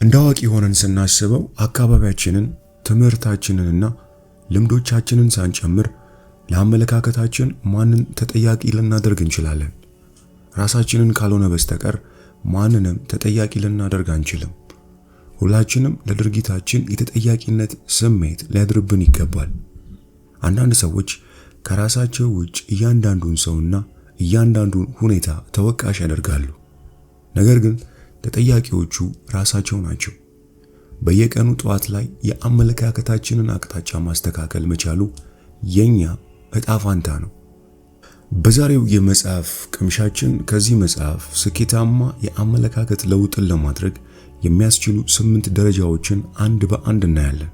እንዳዋቂ ሆነን ስናስበው አካባቢያችንን፣ ትምህርታችንንና ልምዶቻችንን ሳንጨምር ለአመለካከታችን ማንን ተጠያቂ ልናደርግ እንችላለን? ራሳችንን ካልሆነ በስተቀር ማንንም ተጠያቂ ልናደርግ አንችልም። ሁላችንም ለድርጊታችን የተጠያቂነት ስሜት ሊያድርብን ይገባል። አንዳንድ ሰዎች ከራሳቸው ውጭ እያንዳንዱን ሰውና እያንዳንዱን ሁኔታ ተወቃሽ ያደርጋሉ። ነገር ግን ተጠያቂዎቹ ራሳቸው ናቸው። በየቀኑ ጠዋት ላይ የአመለካከታችንን አቅጣጫ ማስተካከል መቻሉ የኛ ዕጣ ፋንታ ነው። በዛሬው የመጽሐፍ ቅምሻችን ከዚህ መጽሐፍ ስኬታማ የአመለካከት ለውጥን ለማድረግ የሚያስችሉ 8 ደረጃዎችን አንድ በአንድ እናያለን።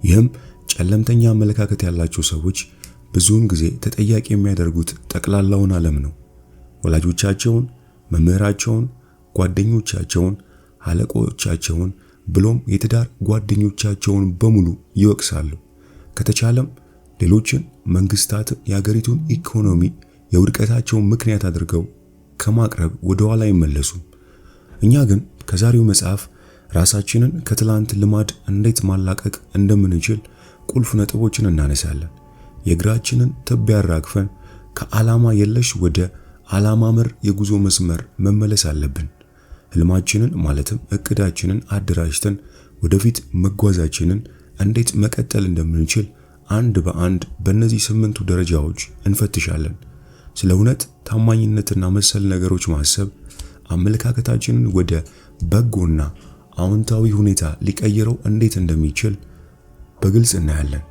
ይህም ጨለምተኛ አመለካከት ያላቸው ሰዎች ብዙውን ጊዜ ተጠያቂ የሚያደርጉት ጠቅላላውን ዓለም ነው። ወላጆቻቸውን፣ መምህራቸውን፣ ጓደኞቻቸውን፣ አለቆቻቸውን ብሎም የትዳር ጓደኞቻቸውን በሙሉ ይወቅሳሉ። ከተቻለም ሌሎችን፣ መንግስታትን፣ የሀገሪቱን ኢኮኖሚ የውድቀታቸው ምክንያት አድርገው ከማቅረብ ወደ ኋላ አይመለሱም። እኛ ግን ከዛሬው መጽሐፍ ራሳችንን ከትላንት ልማድ እንዴት ማላቀቅ እንደምንችል ቁልፍ ነጥቦችን እናነሳለን። የእግራችንን ትቢያ አራግፈን ከዓላማ የለሽ ወደ ዓላማ መር የጉዞ መስመር መመለስ አለብን። ህልማችንን ማለትም እቅዳችንን አደራጅተን ወደፊት መጓዛችንን እንዴት መቀጠል እንደምንችል አንድ በአንድ በእነዚህ 8ቱ ደረጃዎች እንፈትሻለን። ስለ እውነት፣ ታማኝነትና መሰል ነገሮች ማሰብ አመለካከታችንን ወደ በጎና አዎንታዊ ሁኔታ ሊቀይረው እንዴት እንደሚችል በግልጽ እናያለን።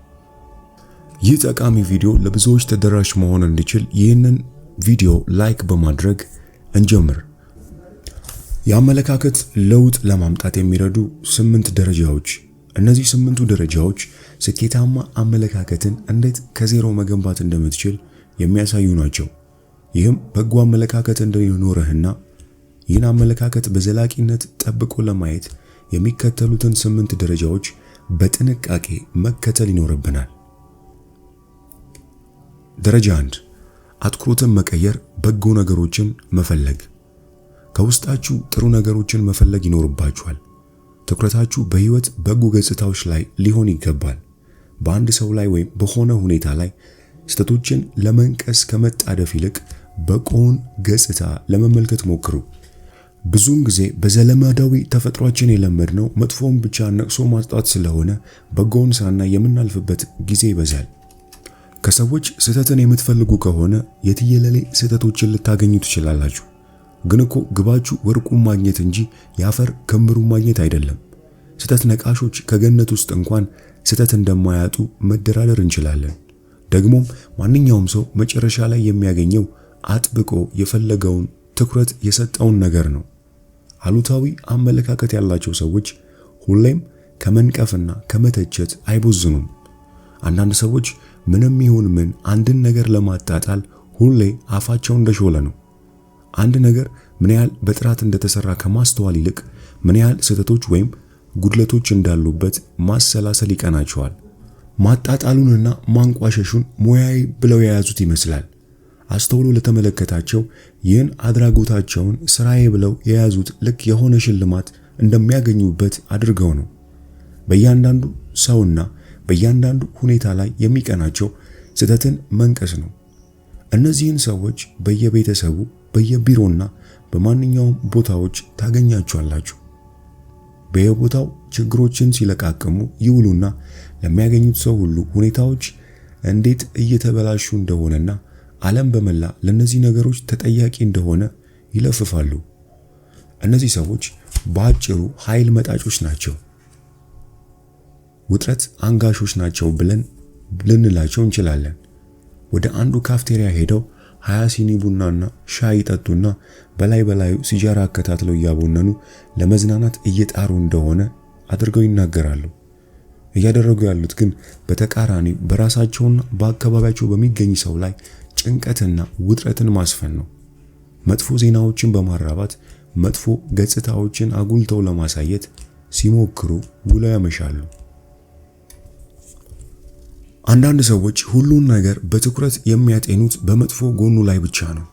ይህ ጠቃሚ ቪዲዮ ለብዙዎች ተደራሽ መሆን እንዲችል ይህንን ቪዲዮ ላይክ በማድረግ እንጀምር። የአመለካከት ለውጥ ለማምጣት የሚረዱ 8 ደረጃዎች። እነዚህ 8ቱ ደረጃዎች ስኬታማ አመለካከትን እንዴት ከዜሮ መገንባት እንደምትችል የሚያሳዩ ናቸው። ይህም በጎ አመለካከት እንዲኖርህና ይህን አመለካከት በዘላቂነት ጠብቆ ለማየት የሚከተሉትን 8 ደረጃዎች በጥንቃቄ መከተል ይኖርብናል። ደረጃ 1 አትኩሮትን መቀየር፣ በጎ ነገሮችን መፈለግ። ከውስጣችሁ ጥሩ ነገሮችን መፈለግ ይኖርባችኋል። ትኩረታችሁ በህይወት በጎ ገጽታዎች ላይ ሊሆን ይገባል። በአንድ ሰው ላይ ወይም በሆነ ሁኔታ ላይ ስህተቶችን ለመንቀስ ከመጣደፍ ይልቅ በጎውን ገጽታ ለመመልከት ሞክሩ። ብዙውን ጊዜ በዘለማዳዊ ተፈጥሯችን የለመድነው መጥፎውን ብቻ ነቅሶ ማጥጣት ስለሆነ በጎውን ሳናይ የምናልፍበት ጊዜ ይበዛል። ከሰዎች ስህተትን የምትፈልጉ ከሆነ የትየለሌ ስህተቶችን ልታገኙ ትችላላችሁ። ግን እኮ ግባችሁ ወርቁን ማግኘት እንጂ የአፈር ክምሩን ማግኘት አይደለም። ስህተት ነቃሾች ከገነት ውስጥ እንኳን ስህተት እንደማያጡ መደራደር እንችላለን። ደግሞም ማንኛውም ሰው መጨረሻ ላይ የሚያገኘው አጥብቆ የፈለገውን ትኩረት የሰጠውን ነገር ነው። አሉታዊ አመለካከት ያላቸው ሰዎች ሁሌም ከመንቀፍና ከመተቸት አይቦዝኑም። አንዳንድ ሰዎች ምንም ይሁን ምን አንድን ነገር ለማጣጣል ሁሌ አፋቸው እንደሾለ ነው። አንድ ነገር ምን ያህል በጥራት እንደተሰራ ከማስተዋል ይልቅ ምን ያህል ስህተቶች ወይም ጉድለቶች እንዳሉበት ማሰላሰል ይቀናቸዋል። ማጣጣሉንና ማንቋሸሹን ሙያዊ ብለው የያዙት ይመስላል። አስተውሎ ለተመለከታቸው ይህን አድራጎታቸውን ስራዬ ብለው የያዙት ልክ የሆነ ሽልማት እንደሚያገኙበት አድርገው ነው። በእያንዳንዱ ሰውና በእያንዳንዱ ሁኔታ ላይ የሚቀናቸው ስህተትን መንቀስ ነው። እነዚህን ሰዎች በየቤተሰቡ በየቢሮና በማንኛውም ቦታዎች ታገኛቸዋላችሁ። በየቦታው ችግሮችን ሲለቃቀሙ ይውሉና ለሚያገኙት ሰው ሁሉ ሁኔታዎች እንዴት እየተበላሹ እንደሆነና ዓለም በመላ ለነዚህ ነገሮች ተጠያቂ እንደሆነ ይለፍፋሉ። እነዚህ ሰዎች በአጭሩ ኃይል መጣጮች ናቸው፣ ውጥረት አንጋሾች ናቸው ብለን ልንላቸው እንችላለን። ወደ አንዱ ካፍቴሪያ ሄደው 20 ሲኒ ቡናና ሻይ ጠጡና በላዩ ሲጃራ አከታትለው እያቦነኑ ለመዝናናት እየጣሩ እንደሆነ አድርገው ይናገራሉ። እያደረጉ ያሉት ግን በተቃራኒ በራሳቸውና በአካባቢያቸው በሚገኝ ሰው ላይ ጭንቀትና ውጥረትን ማስፈን ነው። መጥፎ ዜናዎችን በማራባት መጥፎ ገጽታዎችን አጉልተው ለማሳየት ሲሞክሩ ውለው ያመሻሉ። አንዳንድ ሰዎች ሁሉን ነገር በትኩረት የሚያጤኑት በመጥፎ ጎኑ ላይ ብቻ ነው።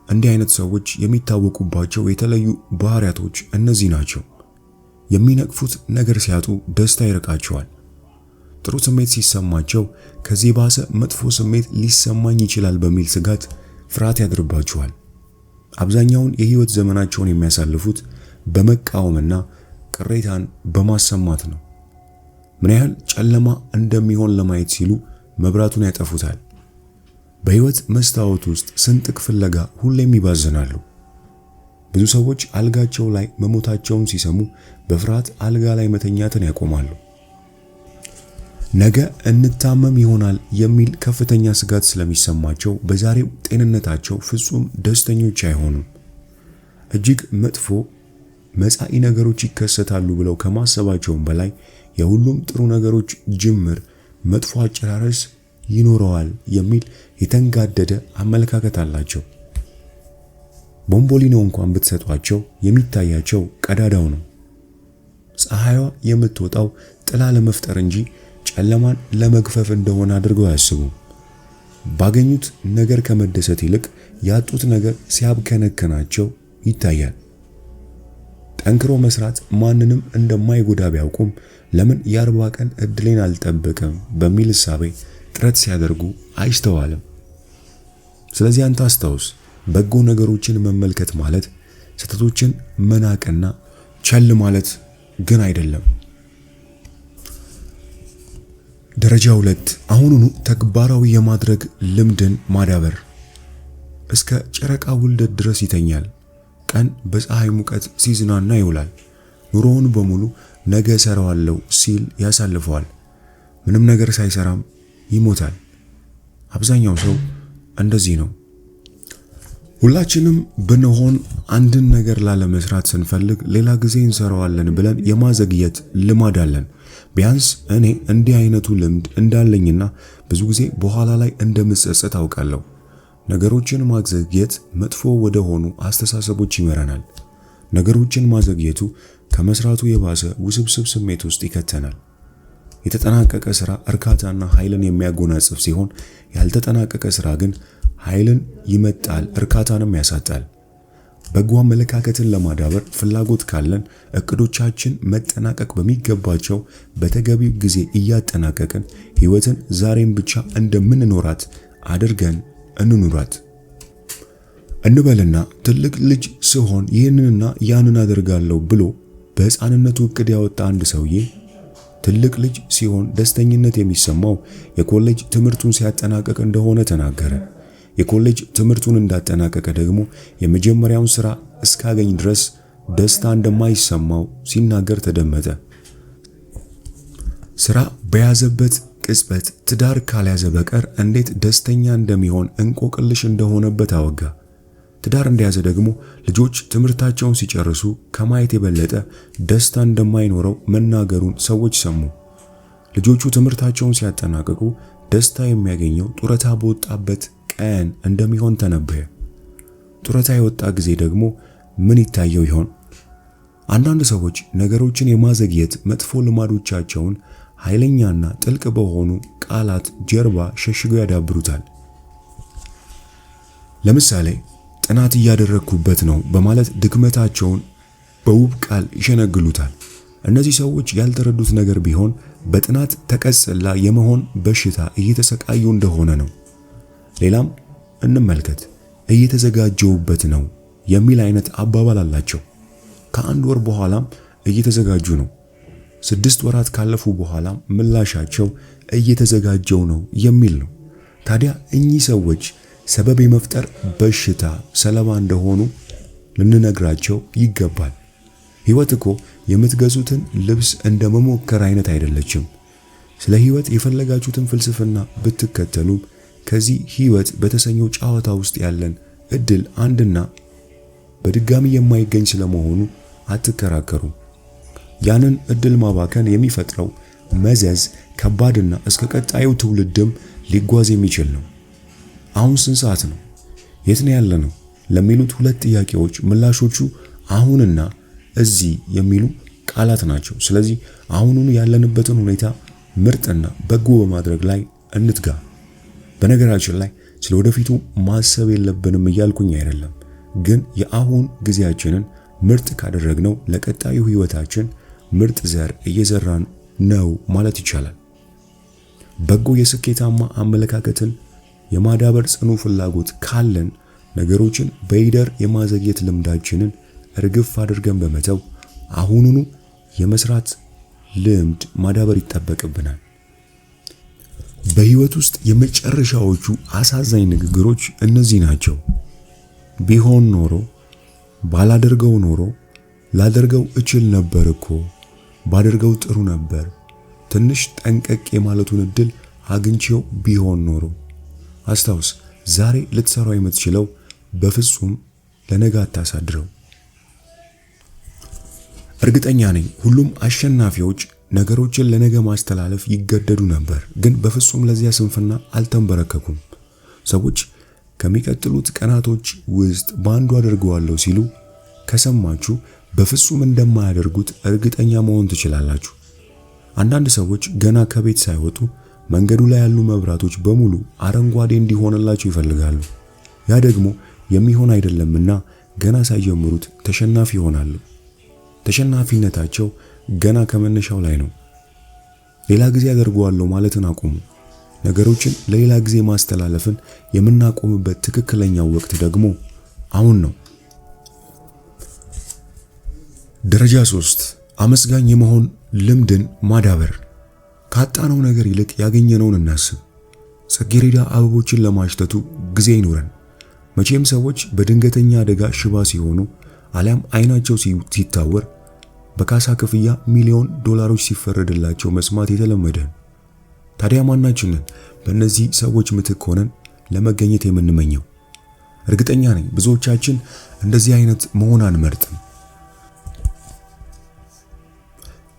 እንዲህ አይነት ሰዎች የሚታወቁባቸው የተለዩ ባህሪያቶች እነዚህ ናቸው። የሚነቅፉት ነገር ሲያጡ ደስታ ይርቃቸዋል። ጥሩ ስሜት ሲሰማቸው ከዚህ ባሰ መጥፎ ስሜት ሊሰማኝ ይችላል በሚል ስጋት ፍርሃት ያድርባቸዋል። አብዛኛውን የህይወት ዘመናቸውን የሚያሳልፉት በመቃወምና ቅሬታን በማሰማት ነው። ምን ያህል ጨለማ እንደሚሆን ለማየት ሲሉ መብራቱን ያጠፉታል። በህይወት መስታወት ውስጥ ስንጥቅ ፍለጋ ሁሌም ይባዝናሉ። ብዙ ሰዎች አልጋቸው ላይ መሞታቸውን ሲሰሙ በፍርሃት አልጋ ላይ መተኛትን ያቆማሉ። ነገ እንታመም ይሆናል የሚል ከፍተኛ ስጋት ስለሚሰማቸው በዛሬው ጤንነታቸው ፍጹም ደስተኞች አይሆኑም። እጅግ መጥፎ መጻኢ ነገሮች ይከሰታሉ ብለው ከማሰባቸውም በላይ የሁሉም ጥሩ ነገሮች ጅምር መጥፎ አጨራረስ ይኖረዋል የሚል የተንጋደደ አመለካከት አላቸው። ቦምቦሊኖ እንኳን ብትሰጧቸው የሚታያቸው ቀዳዳው ነው። ፀሐይዋ የምትወጣው ጥላ ለመፍጠር እንጂ ጨለማን ለመግፈፍ እንደሆነ አድርገው አያስቡም። ባገኙት ነገር ከመደሰት ይልቅ ያጡት ነገር ሲያብከነክናቸው ይታያል። ጠንክሮ መስራት ማንንም እንደማይጎዳ ቢያውቁም ለምን የ40 ቀን እድሌን አልጠብቅም በሚል እሳቤ ጥረት ሲያደርጉ አይስተዋልም። ስለዚህ አንተ አስታውስ፣ በጎ ነገሮችን መመልከት ማለት ስህተቶችን መናቅና ቸል ማለት ግን አይደለም። ደረጃ 2 አሁኑኑ ተግባራዊ የማድረግ ልምድን ማዳበር። እስከ ጨረቃ ውልደት ድረስ ይተኛል። ቀን በፀሐይ ሙቀት ሲዝናና ይውላል። ኑሮውን በሙሉ ነገ እሰራዋለሁ ሲል ያሳልፈዋል። ምንም ነገር ሳይሰራም ይሞታል። አብዛኛው ሰው እንደዚህ ነው። ሁላችንም ብንሆን አንድን ነገር ላለመስራት ስንፈልግ ሌላ ጊዜ እንሰራዋለን ብለን የማዘግየት ልማድ አለን። ቢያንስ እኔ እንዲህ አይነቱ ልምድ እንዳለኝና ብዙ ጊዜ በኋላ ላይ እንደምጸጸት አውቃለሁ። ነገሮችን ማዘግየት መጥፎ ወደ ሆኑ አስተሳሰቦች ይመራናል። ነገሮችን ማዘግየቱ ከመስራቱ የባሰ ውስብስብ ስሜት ውስጥ ይከተናል። የተጠናቀቀ ስራ እርካታና ኃይልን የሚያጎናጽፍ ሲሆን ያልተጠናቀቀ ስራ ግን ኃይልን ይመጣል፣ እርካታንም ያሳጣል። በጎ አመለካከትን ለማዳበር ፍላጎት ካለን እቅዶቻችን መጠናቀቅ በሚገባቸው በተገቢው ጊዜ እያጠናቀቅን ህይወትን ዛሬም ብቻ እንደምንኖራት አድርገን እንኑራት። እንበልና ትልቅ ልጅ ስሆን ይህንንና ያንን አደርጋለሁ ብሎ በህፃንነቱ እቅድ ያወጣ አንድ ሰውዬ ትልቅ ልጅ ሲሆን ደስተኝነት የሚሰማው የኮሌጅ ትምህርቱን ሲያጠናቀቅ እንደሆነ ተናገረ። የኮሌጅ ትምህርቱን እንዳጠናቀቀ ደግሞ የመጀመሪያውን ስራ እስካገኝ ድረስ ደስታ እንደማይሰማው ሲናገር ተደመጠ። ስራ በያዘበት ቅጽበት ትዳር ካልያዘ በቀር እንዴት ደስተኛ እንደሚሆን እንቆቅልሽ እንደሆነበት አወጋ። ትዳር እንደያዘ ደግሞ ልጆች ትምህርታቸውን ሲጨርሱ ከማየት የበለጠ ደስታ እንደማይኖረው መናገሩን ሰዎች ሰሙ። ልጆቹ ትምህርታቸውን ሲያጠናቅቁ ደስታ የሚያገኘው ጡረታ በወጣበት ቀን እንደሚሆን ተነበየ። ጡረታ የወጣ ጊዜ ደግሞ ምን ይታየው ይሆን? አንዳንድ ሰዎች ነገሮችን የማዘግየት መጥፎ ልማዶቻቸውን ኃይለኛና ጥልቅ በሆኑ ቃላት ጀርባ ሸሽገው ያዳብሩታል። ለምሳሌ ጥናት እያደረግኩበት ነው በማለት ድክመታቸውን በውብ ቃል ይሸነግሉታል። እነዚህ ሰዎች ያልተረዱት ነገር ቢሆን በጥናት ተቀጽላ የመሆን በሽታ እየተሰቃዩ እንደሆነ ነው። ሌላም እንመልከት። እየተዘጋጀውበት ነው የሚል አይነት አባባል አላቸው። ከአንድ ወር በኋላም እየተዘጋጁ ነው። 6 ወራት ካለፉ በኋላም ምላሻቸው እየተዘጋጀው ነው የሚል ነው። ታዲያ እኚህ ሰዎች ሰበብ የመፍጠር በሽታ ሰለባ እንደሆኑ ልንነግራቸው ይገባል። ህይወት እኮ የምትገዙትን ልብስ እንደመሞከር አይነት አይደለችም። ስለ ህይወት የፈለጋችሁትን ፍልስፍና ብትከተሉም ከዚህ ህይወት በተሰኘው ጨዋታ ውስጥ ያለን እድል አንድና በድጋሚ የማይገኝ ስለመሆኑ አትከራከሩ። ያንን እድል ማባከን የሚፈጥረው መዘዝ ከባድና እስከ ቀጣዩ ትውልድም ሊጓዝ የሚችል ነው። አሁን ስንት ሰዓት ነው? የት ነው ያለነው? ለሚሉት ሁለት ጥያቄዎች ምላሾቹ አሁንና እዚህ የሚሉ ቃላት ናቸው። ስለዚህ አሁኑን ያለንበትን ሁኔታ ምርጥና በጎ በማድረግ ላይ እንትጋ። በነገራችን ላይ ስለወደፊቱ ማሰብ የለብንም እያልኩኝ አይደለም፣ ግን የአሁን ጊዜያችንን ምርጥ ካደረግነው ለቀጣዩ ህይወታችን ምርጥ ዘር እየዘራን ነው ማለት ይቻላል። በጎ የስኬታማ አመለካከትን የማዳበር ጽኑ ፍላጎት ካለን ነገሮችን በይደር የማዘግየት ልምዳችንን እርግፍ አድርገን በመተው አሁኑኑ የመስራት ልምድ ማዳበር ይጠበቅብናል። በህይወት ውስጥ የመጨረሻዎቹ አሳዛኝ ንግግሮች እነዚህ ናቸው። ቢሆን ኖሮ፣ ባላደርገው ኖሮ፣ ላደርገው እችል ነበር እኮ፣ ባደርገው ጥሩ ነበር፣ ትንሽ ጠንቀቅ የማለቱን እድል አግኝቼው ቢሆን ኖሮ። አስታውስ፣ ዛሬ ልትሰራው የምትችለው በፍጹም ለነገ አታሳድረው። እርግጠኛ ነኝ ሁሉም አሸናፊዎች ነገሮችን ለነገ ማስተላለፍ ይገደዱ ነበር፣ ግን በፍጹም ለዚያ ስንፍና አልተንበረከኩም። ሰዎች ከሚቀጥሉት ቀናቶች ውስጥ በአንዱ አደርገዋለሁ ሲሉ ከሰማችሁ በፍጹም እንደማያደርጉት እርግጠኛ መሆን ትችላላችሁ። አንዳንድ ሰዎች ገና ከቤት ሳይወጡ መንገዱ ላይ ያሉ መብራቶች በሙሉ አረንጓዴ እንዲሆንላቸው ይፈልጋሉ። ያ ደግሞ የሚሆን አይደለምና ገና ሳይጀምሩት ተሸናፊ ይሆናሉ። ተሸናፊነታቸው ገና ከመነሻው ላይ ነው። ሌላ ጊዜ አደርገዋለሁ ማለትን አቁሙ። ነገሮችን ለሌላ ጊዜ ማስተላለፍን የምናቆምበት ትክክለኛው ወቅት ደግሞ አሁን ነው። ደረጃ 3 አመስጋኝ የመሆን ልምድን ማዳበር። ካጣነው ነገር ይልቅ ያገኘነውን እናስብ። ጽጌረዳ አበቦችን ለማሽተቱ ጊዜ ይኖረን። መቼም ሰዎች በድንገተኛ አደጋ ሽባ ሲሆኑ አሊያም አይናቸው ሲታወር በካሳ ክፍያ ሚሊዮን ዶላሮች ሲፈረድላቸው መስማት የተለመደ። ታዲያ ማናችንን በእነዚህ ሰዎች ምትክ ሆነን ለመገኘት የምንመኘው? እርግጠኛ ነኝ ብዙዎቻችን እንደዚህ አይነት መሆን አንመርጥም።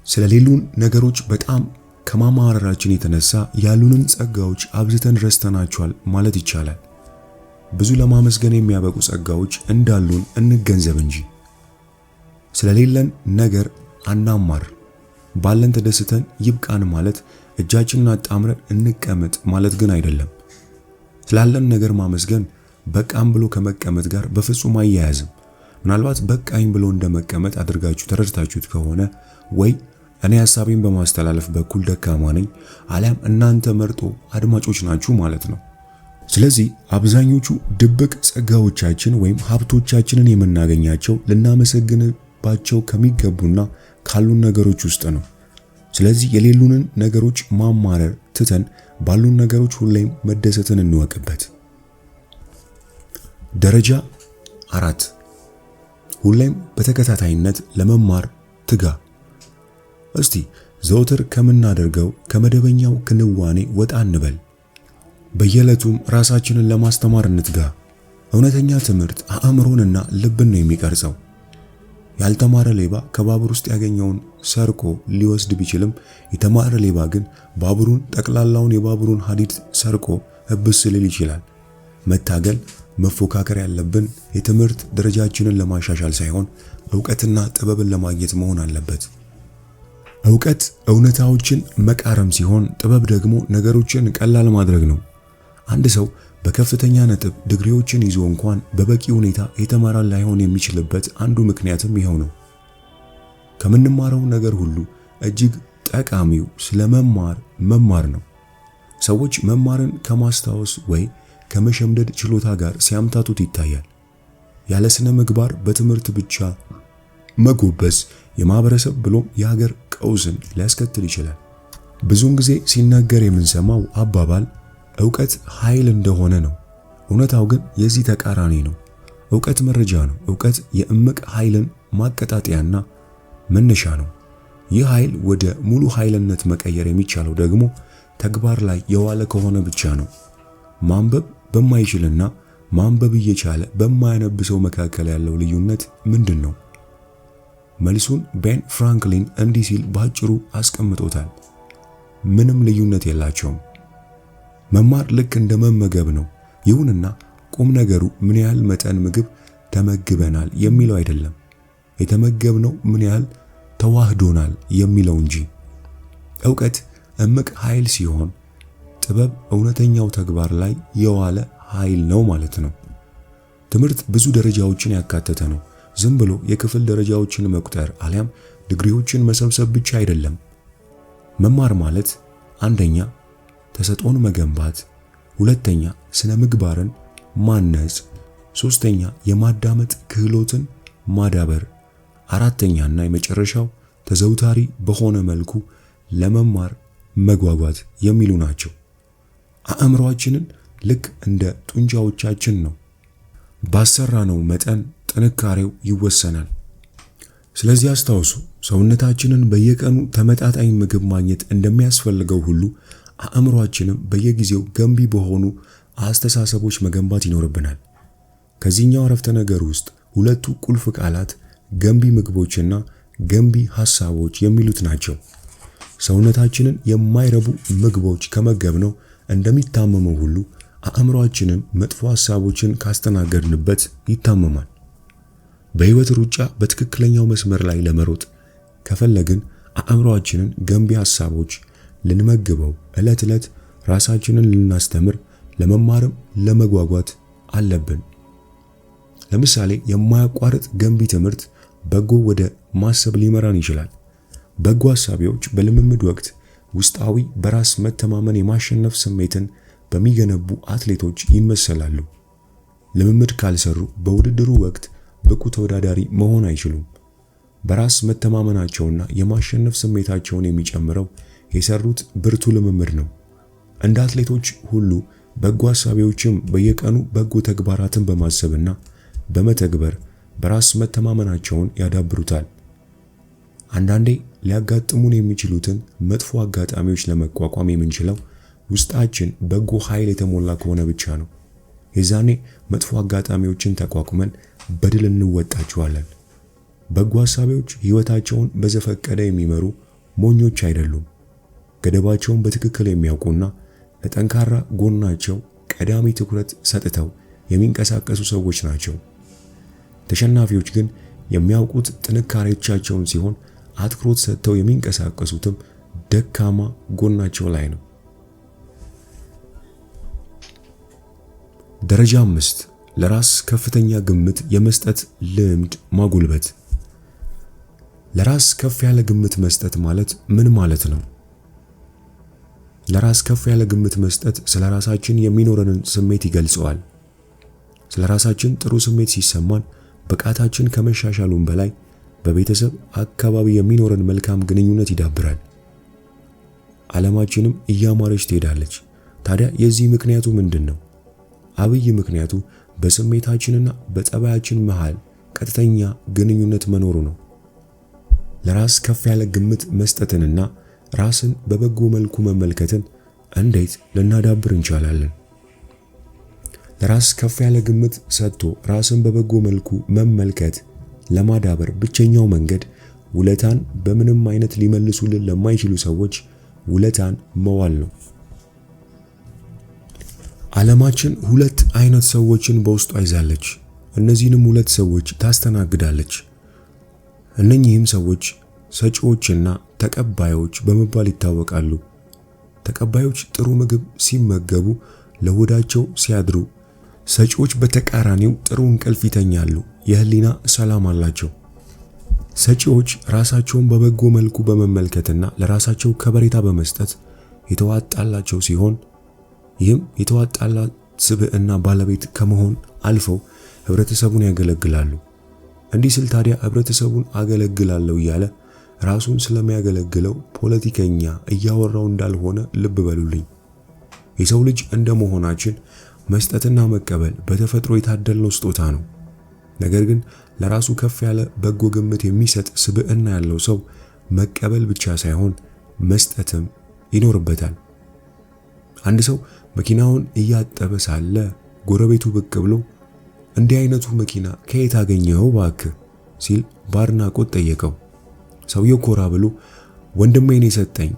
ስለሌሉን ነገሮች በጣም ከማማረራችን የተነሳ ያሉንን ጸጋዎች አብዝተን ረስተናቸዋል ማለት ይቻላል። ብዙ ለማመስገን የሚያበቁ ጸጋዎች እንዳሉን እንገንዘብ እንጂ ስለሌለን ነገር አናማር። ባለን ተደስተን ይብቃን ማለት እጃችንን አጣምረን እንቀመጥ ማለት ግን አይደለም። ስላለን ነገር ማመስገን በቃም ብሎ ከመቀመጥ ጋር በፍጹም አያያዝም። ምናልባት በቃኝ ብሎ እንደመቀመጥ አድርጋችሁ ተረድታችሁት ከሆነ ወይ እኔ ሐሳቤን በማስተላለፍ በኩል ደካማ ነኝ አሊያም እናንተ መርጦ አድማጮች ናችሁ ማለት ነው። ስለዚህ አብዛኞቹ ድብቅ ጸጋዎቻችን ወይም ሀብቶቻችንን የምናገኛቸው ልናመሰግንባቸው ከሚገቡና ካሉን ነገሮች ውስጥ ነው። ስለዚህ የሌሉንን ነገሮች ማማረር ትተን ባሉን ነገሮች ሁሌም መደሰትን እንወቅበት። ደረጃ 4 ሁሌም በተከታታይነት ለመማር ትጋ። እስቲ ዘውትር ከምናደርገው ከመደበኛው ክንዋኔ ወጣ እንበል። በየዕለቱም ራሳችንን ለማስተማር እንትጋ። እውነተኛ ትምህርት አእምሮንና ልብን ነው የሚቀርጸው። ያልተማረ ሌባ ከባቡር ውስጥ ያገኘውን ሰርቆ ሊወስድ ቢችልም የተማረ ሌባ ግን ባቡሩን ጠቅላላውን የባቡሩን ሐዲድ ሰርቆ እብስ ሊል ይችላል። መታገል፣ መፎካከር ያለብን የትምህርት ደረጃችንን ለማሻሻል ሳይሆን ዕውቀትና ጥበብን ለማግኘት መሆን አለበት። ዕውቀት እውነታዎችን መቃረም ሲሆን፣ ጥበብ ደግሞ ነገሮችን ቀላል ማድረግ ነው። አንድ ሰው በከፍተኛ ነጥብ ዲግሪዎችን ይዞ እንኳን በበቂ ሁኔታ የተማረ ላይሆን የሚችልበት አንዱ ምክንያትም ይኸው ነው። ከምንማረው ነገር ሁሉ እጅግ ጠቃሚው መማር ነው። ሰዎች መማርን ከማስታወስ ወይ ከመሸምደድ ችሎታ ጋር ሲያምታቱት ይታያል። ያለ ስነ ምግባር በትምህርት ብቻ መጎበዝ የማህበረሰብ ብሎም የሀገር ቀውስን ሊያስከትል ይችላል። ብዙውን ጊዜ ሲነገር የምንሰማው አባባል ዕውቀት ኃይል እንደሆነ ነው። እውነታው ግን የዚህ ተቃራኒ ነው። ዕውቀት መረጃ ነው። ዕውቀት የእምቅ ኃይልን ማቀጣጠያና መነሻ ነው። ይህ ኃይል ወደ ሙሉ ኃይልነት መቀየር የሚቻለው ደግሞ ተግባር ላይ የዋለ ከሆነ ብቻ ነው። ማንበብ በማይችልና ማንበብ እየቻለ በማያነብ ሰው መካከል ያለው ልዩነት ምንድን ነው? መልሱን ቤን ፍራንክሊን እንዲህ ሲል ባጭሩ አስቀምጦታል። ምንም ልዩነት የላቸውም። መማር ልክ እንደ መመገብ ነው። ይሁንና ቁም ነገሩ ምን ያህል መጠን ምግብ ተመግበናል የሚለው አይደለም፣ የተመገብነው ምን ያህል ተዋህዶናል የሚለው እንጂ። ዕውቀት እምቅ ኃይል ሲሆን፣ ጥበብ እውነተኛው ተግባር ላይ የዋለ ኃይል ነው ማለት ነው። ትምህርት ብዙ ደረጃዎችን ያካተተ ነው። ዝም ብሎ የክፍል ደረጃዎችን መቁጠር አሊያም ዲግሪዎችን መሰብሰብ ብቻ አይደለም። መማር ማለት አንደኛ ተሰጥኦን መገንባት፣ ሁለተኛ ስነ ምግባርን ማነጽ፣ ሶስተኛ የማዳመጥ ክህሎትን ማዳበር፣ አራተኛና የመጨረሻው ተዘውታሪ በሆነ መልኩ ለመማር መጓጓት የሚሉ ናቸው። አእምሮአችንን ልክ እንደ ጡንቻዎቻችን ነው። ባሰራነው መጠን ጥንካሬው ይወሰናል። ስለዚህ አስታውሱ፣ ሰውነታችንን በየቀኑ ተመጣጣኝ ምግብ ማግኘት እንደሚያስፈልገው ሁሉ አእምሮአችንም በየጊዜው ገንቢ በሆኑ አስተሳሰቦች መገንባት ይኖርብናል። ከዚህኛው አረፍተ ነገር ውስጥ ሁለቱ ቁልፍ ቃላት ገንቢ ምግቦችና ገንቢ ሐሳቦች የሚሉት ናቸው። ሰውነታችንን የማይረቡ ምግቦች ከመገብነው እንደሚታመመው ሁሉ አእምሮአችንን መጥፎ ሐሳቦችን ካስተናገድንበት ይታመማል። በሕይወት ሩጫ በትክክለኛው መስመር ላይ ለመሮጥ ከፈለግን አእምሮአችንን ገንቢ ሐሳቦች ልንመግበው፣ ዕለት ዕለት ራሳችንን ልናስተምር፣ ለመማርም ለመጓጓት አለብን። ለምሳሌ የማያቋርጥ ገንቢ ትምህርት በጎ ወደ ማሰብ ሊመራን ይችላል። በጎ ሐሳቢዎች በልምምድ ወቅት ውስጣዊ በራስ መተማመን የማሸነፍ ስሜትን በሚገነቡ አትሌቶች ይመሰላሉ። ልምምድ ካልሰሩ በውድድሩ ወቅት ብቁ ተወዳዳሪ መሆን አይችሉም። በራስ መተማመናቸውና የማሸነፍ ስሜታቸውን የሚጨምረው የሰሩት ብርቱ ልምምድ ነው። እንደ አትሌቶች ሁሉ በጎ ሐሳቢዎችም በየቀኑ በጎ ተግባራትን በማሰብና በመተግበር በራስ መተማመናቸውን ያዳብሩታል። አንዳንዴ ሊያጋጥሙን የሚችሉትን መጥፎ አጋጣሚዎች ለመቋቋም የምንችለው ውስጣችን በጎ ኃይል የተሞላ ከሆነ ብቻ ነው። የዛኔ መጥፎ አጋጣሚዎችን ተቋቁመን በድል እንወጣቸዋለን። በጎ ሐሳቢዎች ሕይወታቸውን በዘፈቀደ የሚመሩ ሞኞች አይደሉም። ገደባቸውን በትክክል የሚያውቁና ለጠንካራ ጎናቸው ቀዳሚ ትኩረት ሰጥተው የሚንቀሳቀሱ ሰዎች ናቸው። ተሸናፊዎች ግን የሚያውቁት ጥንካሬዎቻቸውን ሲሆን አትኩሮት ሰጥተው የሚንቀሳቀሱትም ደካማ ጎናቸው ላይ ነው። ደረጃ 5 ለራስ ከፍተኛ ግምት የመስጠት ልምድ ማጎልበት። ለራስ ከፍ ያለ ግምት መስጠት ማለት ምን ማለት ነው? ለራስ ከፍ ያለ ግምት መስጠት ስለ ራሳችን የሚኖረንን ስሜት ይገልጸዋል። ስለ ራሳችን ጥሩ ስሜት ሲሰማን ብቃታችን ከመሻሻሉም በላይ በቤተሰብ አካባቢ የሚኖረን መልካም ግንኙነት ይዳብራል። ዓለማችንም እያማረች ትሄዳለች። ታዲያ የዚህ ምክንያቱ ምንድነው? አብይ ምክንያቱ በስሜታችንና በጠባያችን መሃል ቀጥተኛ ግንኙነት መኖሩ ነው። ለራስ ከፍ ያለ ግምት መስጠትንና ራስን በበጎ መልኩ መመልከትን እንዴት ልናዳብር እንችላለን? ለራስ ከፍ ያለ ግምት ሰጥቶ ራስን በበጎ መልኩ መመልከት ለማዳበር ብቸኛው መንገድ ውለታን በምንም አይነት ሊመልሱልን ለማይችሉ ሰዎች ውለታን መዋል ነው። ዓለማችን ሁለት አይነት ሰዎችን በውስጧ ይዛለች። እነዚህንም ሁለት ሰዎች ታስተናግዳለች። እነኚህም ሰዎች ሰጪዎችና ተቀባዮች በመባል ይታወቃሉ። ተቀባዮች ጥሩ ምግብ ሲመገቡ ለሆዳቸው ሲያድሩ፣ ሰጪዎች በተቃራኒው ጥሩ እንቅልፍ ይተኛሉ፣ የህሊና ሰላም አላቸው። ሰጪዎች ራሳቸውን በበጎ መልኩ በመመልከትና ለራሳቸው ከበሬታ በመስጠት የተዋጣላቸው ሲሆን ይህም የተዋጣላት ስብዕና ባለቤት ከመሆን አልፈው ህብረተሰቡን ያገለግላሉ። እንዲህ ስል ታዲያ ህብረተሰቡን አገለግላለሁ እያለ ራሱን ስለሚያገለግለው ፖለቲከኛ እያወራው እንዳልሆነ ልብ በሉልኝ። የሰው ልጅ እንደመሆናችን መስጠትና መቀበል በተፈጥሮ የታደልነው ስጦታ ነው። ነገር ግን ለራሱ ከፍ ያለ በጎ ግምት የሚሰጥ ስብዕና ያለው ሰው መቀበል ብቻ ሳይሆን መስጠትም ይኖርበታል። አንድ ሰው መኪናውን እያጠበ ሳለ ጎረቤቱ ብቅ ብሎ እንዲህ አይነቱ መኪና ከየት አገኘኸው እባክህ ሲል በአድናቆት ጠየቀው። ሰውየው ኮራ ብሎ ወንድሜን የሰጠኝ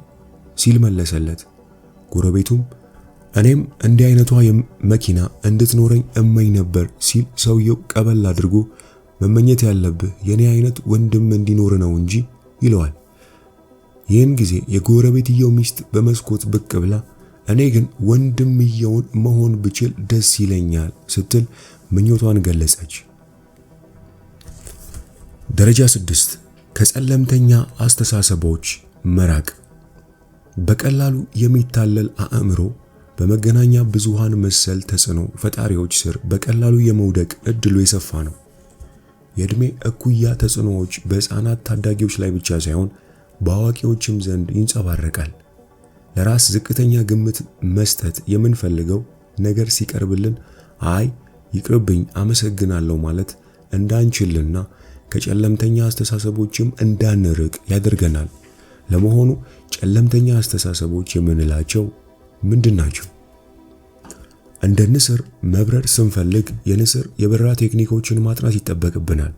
ሲል መለሰለት። ጎረቤቱም እኔም እንዲህ አይነቷ መኪና እንድትኖረኝ እመኝ ነበር ሲል ሰውየው ቀበል አድርጎ መመኘት ያለብህ የኔ አይነት ወንድም እንዲኖር ነው እንጂ ይለዋል። ይህን ጊዜ የጎረቤትየው ሚስት በመስኮት ብቅ ብላ እኔ ግን ወንድምየውን መሆን ብችል ደስ ይለኛል ስትል ምኞቷን ገለጸች። ደረጃ 6 ከጸለምተኛ አስተሳሰቦች መራቅ። በቀላሉ የሚታለል አእምሮ በመገናኛ ብዙሃን መሰል ተጽዕኖ ፈጣሪዎች ስር በቀላሉ የመውደቅ እድሉ የሰፋ ነው። የዕድሜ እኩያ ተጽዕኖዎች በሕፃናት ታዳጊዎች ላይ ብቻ ሳይሆን በአዋቂዎችም ዘንድ ይንጸባረቃል። ለራስ ዝቅተኛ ግምት መስጠት የምንፈልገው ነገር ሲቀርብልን አይ ይቅርብኝ አመሰግናለሁ ማለት እንዳንችልና ከጨለምተኛ አስተሳሰቦችም እንዳንርቅ ያደርገናል። ለመሆኑ ጨለምተኛ አስተሳሰቦች የምንላቸው ምንድናቸው? እንደ ንስር መብረር ስንፈልግ የንስር የበረራ ቴክኒኮችን ማጥናት ይጠበቅብናል።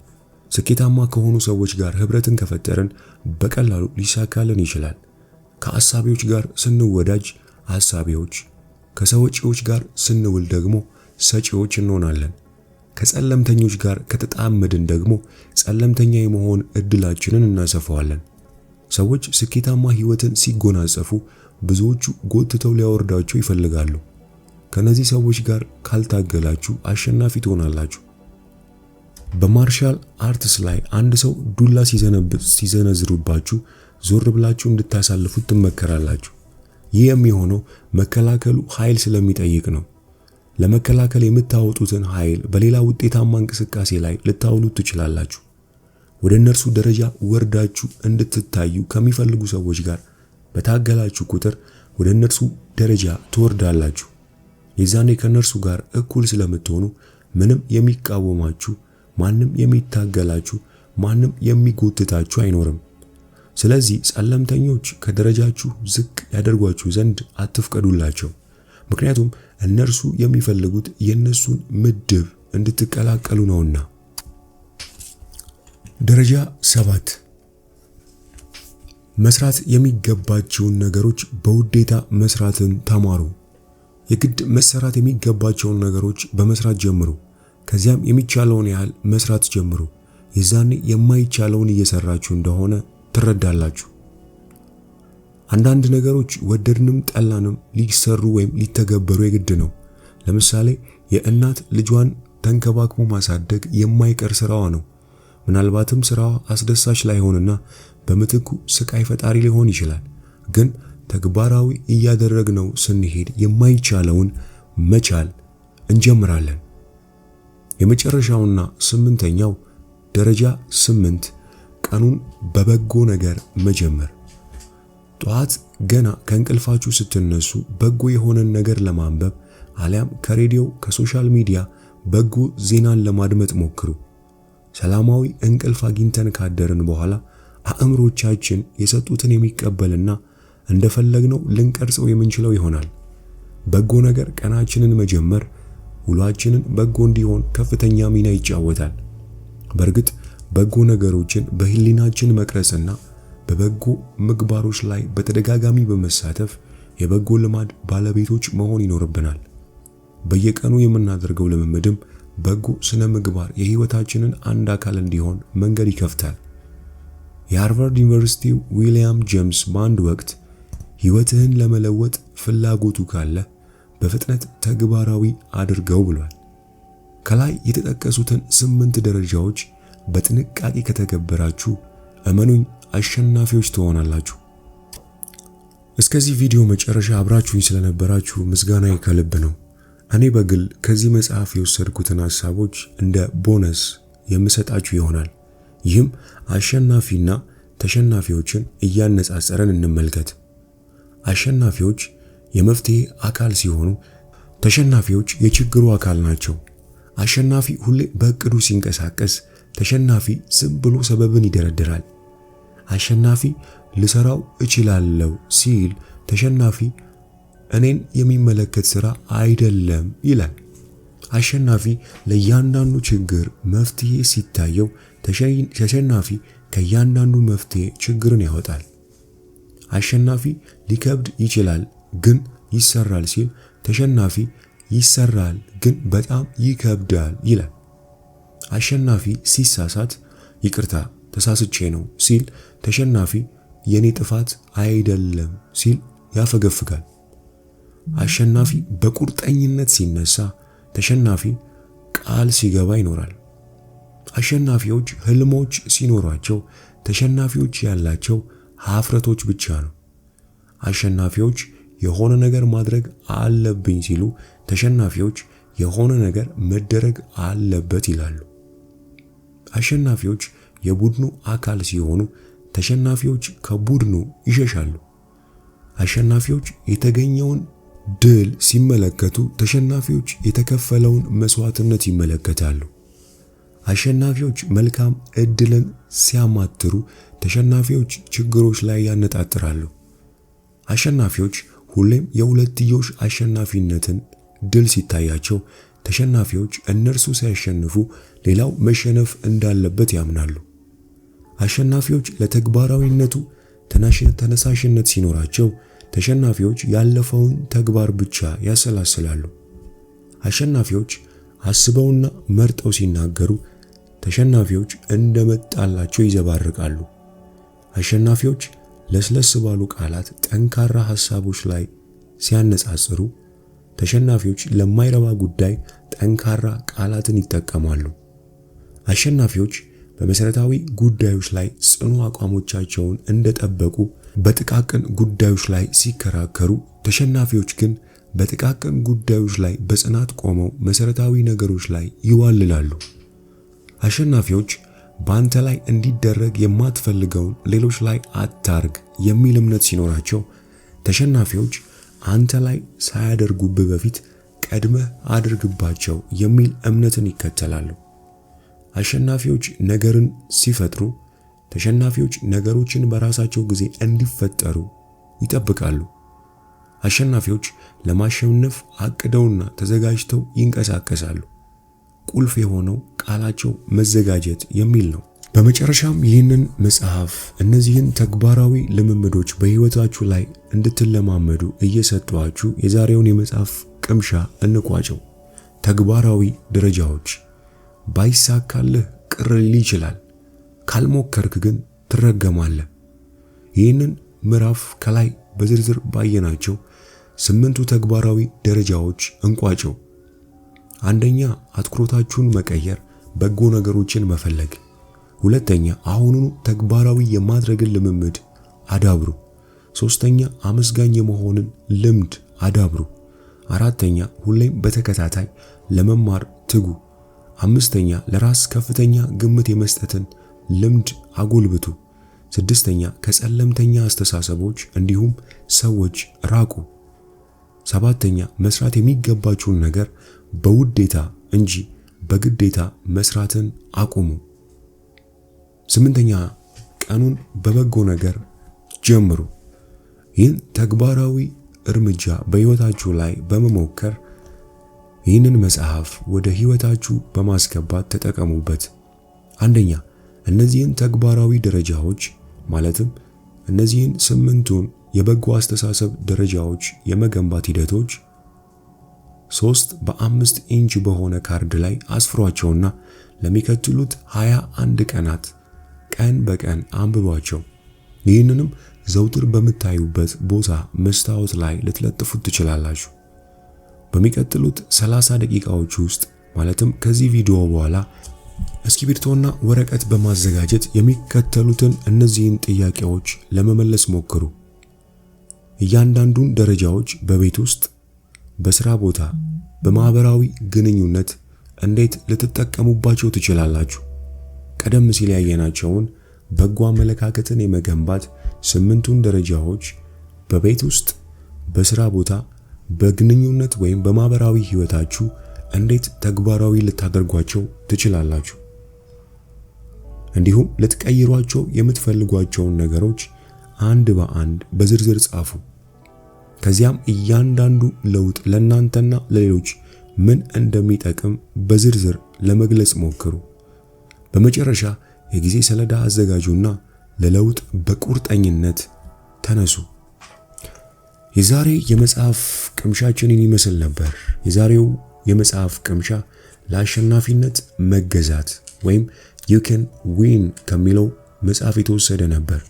ስኬታማ ከሆኑ ሰዎች ጋር ህብረትን ከፈጠርን በቀላሉ ሊሳካልን ይችላል። ከአሳቢዎች ጋር ስንወዳጅ አሳቢዎች፣ ከሰጪዎች ጋር ስንውል ደግሞ ሰጪዎች እንሆናለን። ከጸለምተኞች ጋር ከተጣመድን ደግሞ ጸለምተኛ የመሆን እድላችንን እናሰፋዋለን። ሰዎች ስኬታማ ህይወትን ሲጎናጸፉ ብዙዎቹ ጎትተው ሊያወርዳቸው ይፈልጋሉ። ከነዚህ ሰዎች ጋር ካልታገላችሁ አሸናፊ ትሆናላችሁ። በማርሻል አርትስ ላይ አንድ ሰው ዱላ ሲዘነዝሩባችሁ ዞር ብላችሁ እንድታሳልፉት ትመከራላችሁ። ይህ የሚሆነው መከላከሉ ኃይል ስለሚጠይቅ ነው። ለመከላከል የምታወጡትን ኃይል በሌላ ውጤታማ እንቅስቃሴ ላይ ልታውሉት ትችላላችሁ። ወደ እነርሱ ደረጃ ወርዳችሁ እንድትታዩ ከሚፈልጉ ሰዎች ጋር በታገላችሁ ቁጥር ወደ እነርሱ ደረጃ ትወርዳላችሁ። የዛኔ ከእነርሱ ጋር እኩል ስለምትሆኑ ምንም የሚቃወማችሁ፣ ማንም የሚታገላችሁ፣ ማንም የሚጎትታችሁ አይኖርም። ስለዚህ ጸለምተኞች ከደረጃችሁ ዝቅ ያደርጓችሁ ዘንድ አትፍቀዱላቸው። ምክንያቱም እነርሱ የሚፈልጉት የነሱን ምድብ እንድትቀላቀሉ ነውና። ደረጃ 7 መስራት የሚገባቸውን ነገሮች በውዴታ መስራትን ተማሩ። የግድ መሰራት የሚገባቸውን ነገሮች በመስራት ጀምሩ። ከዚያም የሚቻለውን ያህል መስራት ጀምሩ። የዛኔ የማይቻለውን እየሰራችሁ እንደሆነ ትረዳላችሁ። አንዳንድ ነገሮች ወደድንም ጠላንም ሊሰሩ ወይም ሊተገበሩ የግድ ነው። ለምሳሌ የእናት ልጇን ተንከባክቦ ማሳደግ የማይቀር ስራዋ ነው። ምናልባትም ስራዋ አስደሳች ላይሆንና በምትኩ ስቃይ ፈጣሪ ሊሆን ይችላል። ግን ተግባራዊ እያደረግነው ስንሄድ የማይቻለውን መቻል እንጀምራለን። የመጨረሻውና 8ኛው ደረጃ 8 ቀኑን በበጎ ነገር መጀመር። ጧት ገና ከእንቅልፋችሁ ስትነሱ በጎ የሆነን ነገር ለማንበብ አሊያም ከሬዲዮ ከሶሻል ሚዲያ በጎ ዜናን ለማድመጥ ሞክሩ። ሰላማዊ እንቅልፍ አግኝተን ካደርን በኋላ አእምሮቻችን የሰጡትን የሚቀበልና እንደፈለግነው ልንቀርጸው የምንችለው ይሆናል። በጎ ነገር ቀናችንን መጀመር ውሏችንን በጎ እንዲሆን ከፍተኛ ሚና ይጫወታል። በእርግጥ በጎ ነገሮችን በህሊናችን መቅረጽና በበጎ ምግባሮች ላይ በተደጋጋሚ በመሳተፍ የበጎ ልማድ ባለቤቶች መሆን ይኖርብናል። በየቀኑ የምናደርገው ልምምድም በጎ ስነ ምግባር የህይወታችንን አንድ አካል እንዲሆን መንገድ ይከፍታል። የሃርቫርድ ዩኒቨርሲቲ ዊሊያም ጄምስ በአንድ ወቅት ህይወትህን ለመለወጥ ፍላጎቱ ካለ በፍጥነት ተግባራዊ አድርገው ብሏል። ከላይ የተጠቀሱትን 8 ደረጃዎች በጥንቃቄ ከተገበራችሁ እመኑኝ አሸናፊዎች ትሆናላችሁ። እስከዚህ ቪዲዮ መጨረሻ አብራችሁኝ ስለነበራችሁ ምስጋናዬ ከልብ ነው። እኔ በግል ከዚህ መጽሐፍ የወሰድኩትን ሐሳቦች እንደ ቦነስ የምሰጣችሁ ይሆናል። ይህም አሸናፊና ተሸናፊዎችን እያነጻጸረን እንመልከት። አሸናፊዎች የመፍትሄ አካል ሲሆኑ ተሸናፊዎች የችግሩ አካል ናቸው። አሸናፊ ሁሌ በእቅዱ ሲንቀሳቀስ፣ ተሸናፊ ዝም ብሎ ሰበብን ይደረድራል። አሸናፊ ልሰራው እችላለሁ ሲል፣ ተሸናፊ እኔን የሚመለከት ሥራ አይደለም ይላል። አሸናፊ ለእያንዳንዱ ችግር መፍትሄ ሲታየው፣ ተሸናፊ ከእያንዳንዱ መፍትሄ ችግርን ያወጣል። አሸናፊ ሊከብድ ይችላል ግን ይሰራል ሲል፣ ተሸናፊ ይሰራል ግን በጣም ይከብዳል ይላል። አሸናፊ ሲሳሳት ይቅርታ ተሳስቼ ነው ሲል፣ ተሸናፊ የኔ ጥፋት አይደለም ሲል ያፈገፍጋል። አሸናፊ በቁርጠኝነት ሲነሳ፣ ተሸናፊ ቃል ሲገባ ይኖራል። አሸናፊዎች ህልሞች ሲኖሯቸው፣ ተሸናፊዎች ያላቸው ሀፍረቶች ብቻ ነው። አሸናፊዎች የሆነ ነገር ማድረግ አለብኝ ሲሉ፣ ተሸናፊዎች የሆነ ነገር መደረግ አለበት ይላሉ። አሸናፊዎች የቡድኑ አካል ሲሆኑ፣ ተሸናፊዎች ከቡድኑ ይሸሻሉ። አሸናፊዎች የተገኘውን ድል ሲመለከቱ፣ ተሸናፊዎች የተከፈለውን መስዋዕትነት ይመለከታሉ። አሸናፊዎች መልካም ዕድልን ሲያማትሩ፣ ተሸናፊዎች ችግሮች ላይ ያነጣጥራሉ። አሸናፊዎች ሁሌም የሁለትዮሽ አሸናፊነትን ድል ሲታያቸው፣ ተሸናፊዎች እነርሱ ሲያሸንፉ ሌላው መሸነፍ እንዳለበት ያምናሉ። አሸናፊዎች ለተግባራዊነቱ ተነሳሽነት ሲኖራቸው፣ ተሸናፊዎች ያለፈውን ተግባር ብቻ ያሰላስላሉ። አሸናፊዎች አስበውና መርጠው ሲናገሩ፣ ተሸናፊዎች እንደመጣላቸው ይዘባርቃሉ። አሸናፊዎች ለስለስ ባሉ ቃላት ጠንካራ ሐሳቦች ላይ ሲያነጻጽሩ፣ ተሸናፊዎች ለማይረባ ጉዳይ ጠንካራ ቃላትን ይጠቀማሉ። አሸናፊዎች በመሰረታዊ ጉዳዮች ላይ ጽኑ አቋሞቻቸውን እንደጠበቁ በጥቃቅን ጉዳዮች ላይ ሲከራከሩ፣ ተሸናፊዎች ግን በጥቃቅን ጉዳዮች ላይ በጽናት ቆመው መሰረታዊ ነገሮች ላይ ይዋልላሉ። አሸናፊዎች በአንተ ላይ እንዲደረግ የማትፈልገውን ሌሎች ላይ አታርግ የሚል እምነት ሲኖራቸው፣ ተሸናፊዎች አንተ ላይ ሳያደርጉብህ በፊት ቀድመህ አድርግባቸው የሚል እምነትን ይከተላሉ። አሸናፊዎች ነገርን ሲፈጥሩ፣ ተሸናፊዎች ነገሮችን በራሳቸው ጊዜ እንዲፈጠሩ ይጠብቃሉ። አሸናፊዎች ለማሸነፍ አቅደውና ተዘጋጅተው ይንቀሳቀሳሉ። ቁልፍ የሆነው ቃላቸው መዘጋጀት የሚል ነው። በመጨረሻም ይህንን መጽሐፍ እነዚህን ተግባራዊ ልምምዶች በሕይወታችሁ ላይ እንድትለማመዱ እየሰጧችሁ የዛሬውን የመጽሐፍ ቅምሻ እንቋጨው። ተግባራዊ ደረጃዎች። ባይሳካልህ ቅር ሊል ይችላል፣ ካልሞከርክ ግን ትረገማለህ። ይህንን ምዕራፍ ከላይ በዝርዝር ባየናቸው 8ቱ ተግባራዊ ደረጃዎች እንቋጨው። አንደኛ፣ አትኩሮታችሁን መቀየር፣ በጎ ነገሮችን መፈለግ። ሁለተኛ፣ አሁኑኑ ተግባራዊ የማድረግን ልምምድ አዳብሩ። ሶስተኛ፣ አመስጋኝ የመሆንን ልምድ አዳብሩ። አራተኛ፣ ሁሌም በተከታታይ ለመማር ትጉ። አምስተኛ፣ ለራስ ከፍተኛ ግምት የመስጠትን ልምድ አጎልብቱ። ስድስተኛ፣ ከጸለምተኛ አስተሳሰቦች እንዲሁም ሰዎች ራቁ። ሰባተኛ፣ መስራት የሚገባችሁን ነገር በውዴታ እንጂ በግዴታ መስራትን አቁሙ። ስምንተኛ፣ ቀኑን በበጎ ነገር ጀምሩ። ይህን ተግባራዊ እርምጃ በሕይወታችሁ ላይ በመሞከር ይህንን መጽሐፍ ወደ ሕይወታችሁ በማስገባት ተጠቀሙበት። አንደኛ፣ እነዚህን ተግባራዊ ደረጃዎች ማለትም እነዚህን 8ቱን የበጎ አስተሳሰብ ደረጃዎች የመገንባት ሂደቶች 3 በ5 ኢንች በሆነ ካርድ ላይ አስፍሯቸውና ለሚከተሉት 21 ቀናት ቀን በቀን አንብቧቸው። ይህንንም ዘውትር በምታዩበት ቦታ መስታወት ላይ ልትለጥፉት ትችላላችሁ። በሚቀጥሉት 30 ደቂቃዎች ውስጥ ማለትም ከዚህ ቪዲዮ በኋላ እስክሪብቶና ወረቀት በማዘጋጀት የሚከተሉትን እነዚህን ጥያቄዎች ለመመለስ ሞክሩ። እያንዳንዱን ደረጃዎች በቤት ውስጥ፣ በስራ ቦታ፣ በማህበራዊ ግንኙነት እንዴት ልትጠቀሙባቸው ትችላላችሁ? ቀደም ሲል ያየናቸውን በጎ አመለካከትን የመገንባት 8ቱን ደረጃዎች በቤት ውስጥ፣ በስራ ቦታ፣ በግንኙነት ወይም በማህበራዊ ህይወታችሁ እንዴት ተግባራዊ ልታደርጓቸው ትችላላችሁ? እንዲሁም ልትቀይሯቸው የምትፈልጓቸውን ነገሮች አንድ በአንድ በዝርዝር ጻፉ። ከዚያም እያንዳንዱ ለውጥ ለእናንተና ለሌሎች ምን እንደሚጠቅም በዝርዝር ለመግለጽ ሞክሩ። በመጨረሻ የጊዜ ሰሌዳ አዘጋጁና ለለውጥ በቁርጠኝነት ተነሱ። የዛሬ የመጽሐፍ ቅምሻችንን ይመስል ነበር። የዛሬው የመጽሐፍ ቅምሻ ለአሸናፊነት መገዛት ወይም you can win ከሚለው መጽሐፍ የተወሰደ ነበር።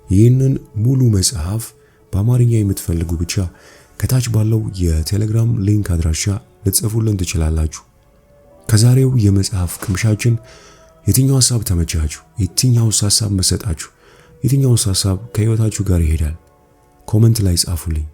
ይህንን ሙሉ መጽሐፍ በአማርኛ የምትፈልጉ ብቻ ከታች ባለው የቴሌግራም ሊንክ አድራሻ ልትጽፉልን ትችላላችሁ። ከዛሬው የመጽሐፍ ቅምሻችን የትኛው ሐሳብ ተመቻችሁ? የትኛው ሐሳብ መሰጣችሁ? የትኛው ሐሳብ ከህይወታችሁ ጋር ይሄዳል? ኮሜንት ላይ ጻፉልኝ።